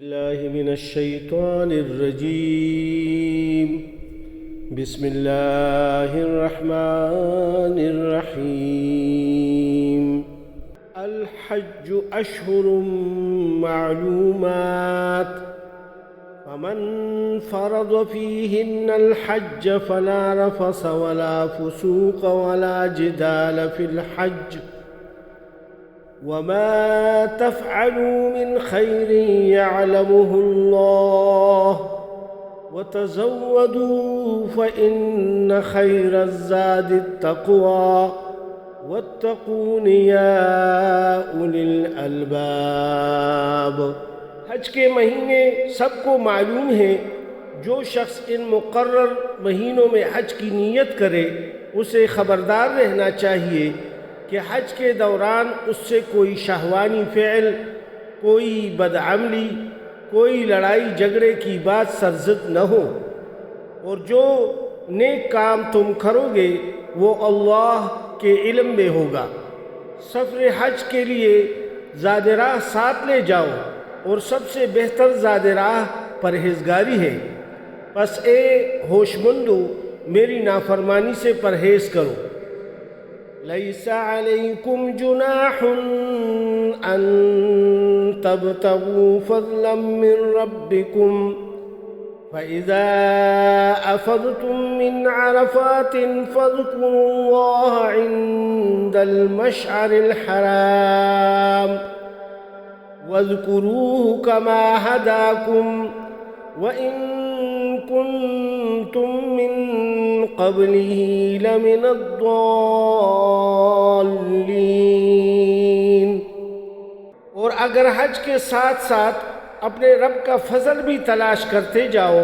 الله من الشيطان الرجيم. بسم الله الرحمن الرحيم. الحج أشهر معلومات، فمن فرض فيهن الحج فلا رفث ولا فسوق ولا جدال في الحج، وما تفعلوا من خير يعلمه الله، وتزودوا فإن خير الزاد التقوى، واتقون يا أولي الألباب. حج کے مہینے سب کو معلوم ہیں. جو شخص ان مقرر مہینوں میں حج کی نیت کرے اسے خبردار رہنا چاہیے کہ حج کے دوران اس سے کوئی شہوانی فعل، کوئی بدعملی، کوئی لڑائی جھگڑے کی بات سرزد نہ ہو، اور جو نیک کام تم کرو گے وہ اللہ کے علم میں ہوگا. سفر حج کے لیے زاد راہ ساتھ لے جاؤ، اور سب سے بہتر زاد راہ پرہیزگاری ہے. پس اے ہوش مندو میری نافرمانی سے پرہیز کرو. لَيْسَ عَلَيْكُمْ جُنَاحٌ أَن تَبْتَغُوا فَضْلًا مِّن رَّبِّكُمْ فَإِذَا أَفَضْتُم مِّنْ عَرَفَاتٍ فَاذْكُرُوا اللَّهَ عِندَ الْمَشْعَرِ الْحَرَامِ وَاذْكُرُوهُ كَمَا هَدَاكُمْ وَإِن كُنتُم مِّن قَبْلِهِ لَمِنَ الضَّالِّينَ. اور اگر حج کے ساتھ ساتھ اپنے رب کا فضل بھی تلاش کرتے جاؤ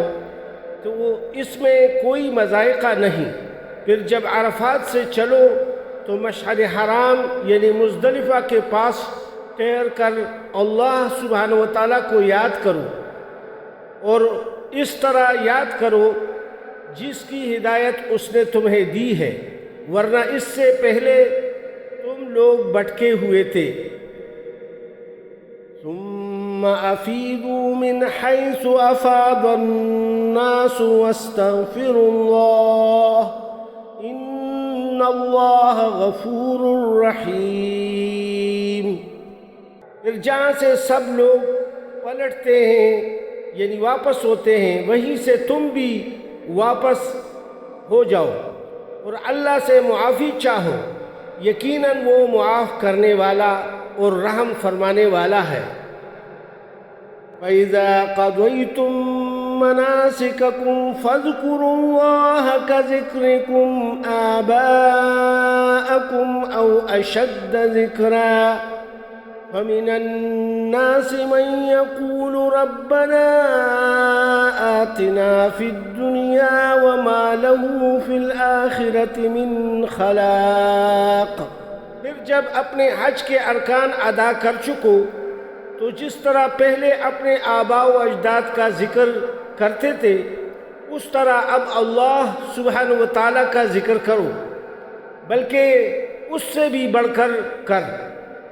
تو وہ اس میں کوئی مذائقہ نہیں. پھر جب عرفات سے چلو تو مشعر حرام یعنی مزدلفہ کے پاس ٹھہر کر اللہ سبحانہ وتعالیٰ کو یاد کرو، اور اس طرح یاد کرو جس کی ہدایت اس نے تمہیں دی ہے، ورنہ اس سے پہلے تم لوگ بھٹکے ہوئے تھے. ثم افیضوا من حیث افاض الناس واستغفروا اللہ ان اللہ غفور رحیم. پھر جہاں سے سب لوگ پلٹتے ہیں یعنی واپس ہوتے ہیں وہیں سے تم بھی واپس ہو جاؤ اور اللہ سے معافی چاہو، یقیناً وہ معاف کرنے والا اور رحم فرمانے والا ہے. فَإِذَا قَضَيْتُم مَّنَاسِكَكُمْ فَاذْكُرُوا اللَّهَ كَذِكْرِكُمْ آبَاءَكُمْ أَوْ أَشَدَّ ذِكْرًا. فَمِنَ النَّاسِ مَن يَقُولُ رَبَّنَا آتِنَا فِي الدُّنْيَا وَمَا لَهُ فِي الْآخِرَةِ مِنْ خَلَاقٍ. پھر جب اپنے حج کے ارکان ادا کر چکو تو جس طرح پہلے اپنے آباء و اجداد کا ذکر کرتے تھے اس طرح اب اللہ سبحانہ وتعالیٰ کا ذکر کرو، بلکہ اس سے بھی بڑھ کر کر.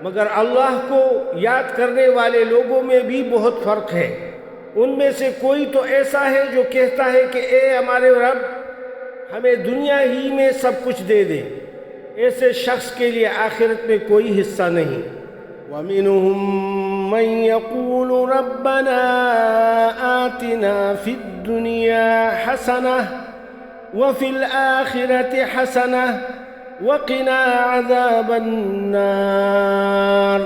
مگر اللہ کو یاد کرنے والے لوگوں میں بھی بہت فرق ہے. ان میں سے کوئی تو ایسا ہے جو کہتا ہے کہ اے ہمارے رب ہمیں دنیا ہی میں سب کچھ دے دے. ایسے شخص کے لیے آخرت میں کوئی حصہ نہیں. وَمِنْهُمْ مَنْ يَقُولُ رَبَّنَا آتِنَا فِي الدُّنْيَا حَسَنَةً وَفِي الْآخِرَةِ حَسَنَةً وَقِنَا عَذَابَ النَّارِ.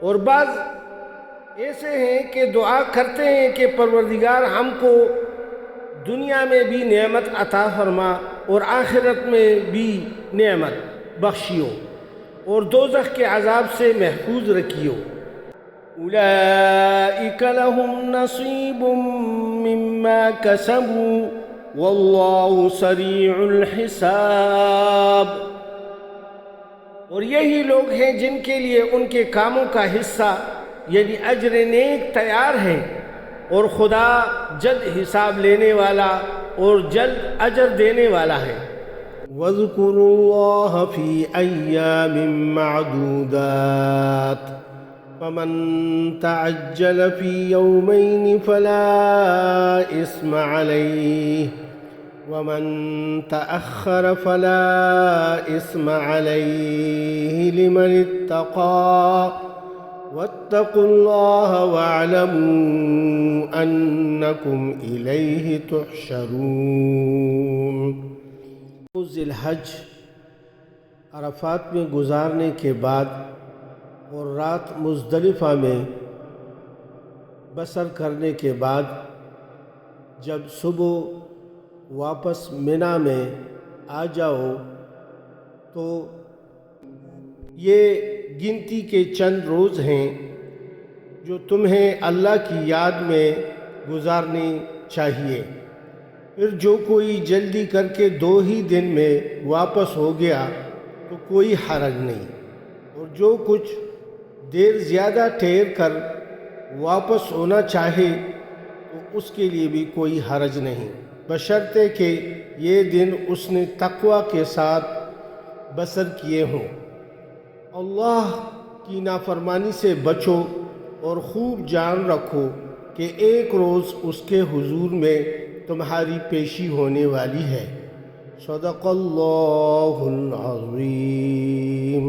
اور بعض ایسے ہیں کہ دعا کرتے ہیں کہ پروردگار ہم کو دنیا میں بھی نعمت عطا فرما اور آخرت میں بھی نعمت بخشیو اور دوزخ کے عذاب سے محفوظ رکھیو. اولئک لهم نصیب مما کسبوا واللہ سریع الحساب. اور یہی لوگ ہیں جن کے لیے ان کے کاموں کا حصہ یعنی اجر نیک تیار ہے، اور خدا جلد حساب لینے والا اور جلد اجر دینے والا ہے. وَاذْكُرُوا اللَّهَ فِي أَيَّامٍ مَّعْدُودَاتٍ فمن تعجل في يومين فلا إثم عليه ومن تأخر فلا إثم عليه لمن اتقى واتقوا الله واعلموا أنكم إليه تحشرون۔ ذی الحج عرفات میں گزارنے کے بعد اور رات مزدلفہ میں بسر کرنے کے بعد جب صبح واپس منی میں آ جاؤ تو یہ گنتی کے چند روز ہیں جو تمہیں اللہ کی یاد میں گزارنی چاہیے۔ پھر جو کوئی جلدی کر کے 2 ہی دن میں واپس ہو گیا تو کوئی حرج نہیں، اور جو کچھ دیر زیادہ ٹھہر کر واپس ہونا چاہے تو اس کے لیے بھی کوئی حرج نہیں، بشرطے کہ یہ دن اس نے تقوی کے ساتھ بسر کیے ہوں۔ اللہ کی نافرمانی سے بچو اور خوب جان رکھو کہ ایک روز اس کے حضور میں تمہاری پیشی ہونے والی ہے۔ صدق اللہ العظیم۔